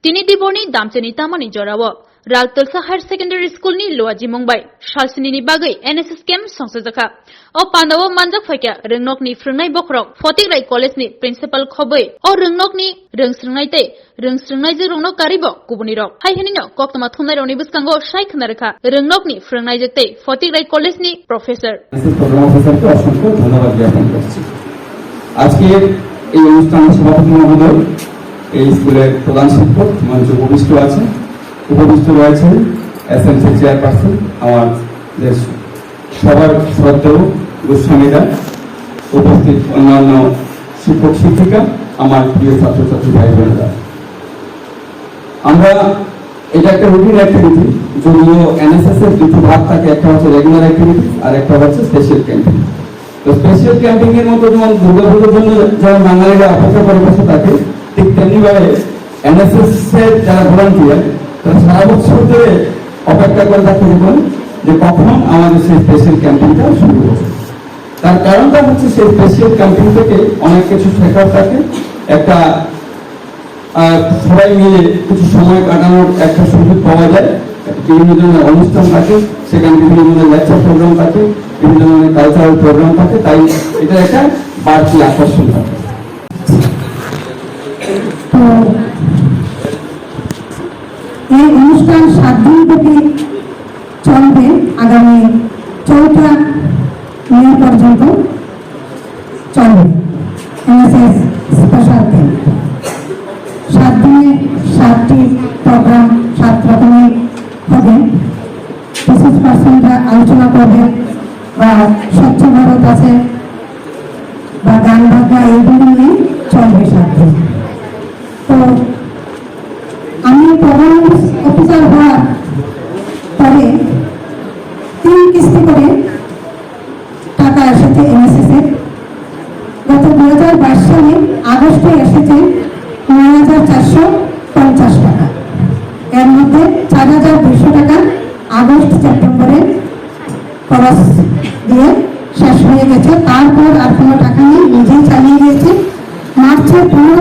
Tini Diborni Damchani Tamani Jorawa, Raltolsa Higher Secondary School ni Luaji Mumbai, Snini Bagwi NSS camp Songchajakkha. O Pandawa Manjak Faika, Rwng ni Swrwngnairokno, Fotirai College ni Principal Khoboi, O Rwng ni Swrwngnairokno Karibo, Kubunirok. Hai Henino, Koktama Thunaroni Buskango, Songchajakkha, Rwng ni Swrwngnairokno, Fotirai College ni Professor. আজকের এই অনুষ্ঠানের সভাপতি মহোদয় এই স্কুলের প্রধান শিক্ষক মঞ্চে উপবিষ্ট রয়েছেন এসএমসি চেয়ারপারসন আমাদের সবার শ্রদ্ধেয় গোস্বামীরা উপস্থিত অন্যান্য শিক্ষক শিক্ষিকা আমার প্রিয় ছাত্রছাত্রী ভাই বোনেরা আমরা এটা একটা রুটিন অ্যাক্টিভিটি যদিও এনএসএস এর দুটো ভাগ থাকে একটা হচ্ছে রেগুলার অ্যাক্টিভিটি আর একটা হচ্ছে স্পেশাল ক্যাম্পিং তো স্পেশাল ক্যাম্পিং এর মতো যেমন দুর্গাপুজোর জন্য যারা বাঙালিরা অপেক্ষা করে বসে থাকে ঠিক তেমনি ভাবে এনএসএস এর যারা ভলান্টিয়ার তারা সারা বছর ধরে অপেক্ষা করে থাকে যে কখন আমাদের সেই স্পেশাল ক্যাম্পিংটা শুরু হবে তার কারণটা হচ্ছে সেই স্পেশাল ক্যাম্পিং থেকে অনেক কিছু শেখার থাকে একটা সবাই মিলে কিছু সময় কাটানোর একটা সুযোগ পাওয়া যায় বিভিন্ন ধরনের অনুষ্ঠান থাকে সেখানে বিভিন্ন ধরনের লেকচার প্রোগ্রাম থাকে বিভিন্ন ধরনের কালচারাল প্রোগ্রাম থাকে তাই এটা একটা বাড়তি আকর্ষণ থাকে এই অনুষ্ঠান 7 দিন থেকে চলবে আগামী 4টা মে পর্যন্ত চলবে এনএসএস স্পেশাল ক্যাম্প 7 দিনে 7টি প্রোগ্রাম 7 রকমের হবে বিশেষ পার্সনরা আলোচনা করবে বা স্বচ্ছ ভারত আছে বা গান বাজনা এইগুলো নিয়ে চলবে 7 দিন তো আমি প্রধান অফিসার হওয়ার পরে 3 কিস্তি করে টাকা এসেছে এনএসএস এর গত 2022 সালে আগস্টে এসেছে 9,450 টাকা এর মধ্যে 4,200 টাকা আগস্ট সেপ্টেম্বরে খরচ দিয়ে শেষ হয়ে গেছে তারপর আর কোনো টাকা নেই নিজেই চালিয়ে গিয়েছে মার্চে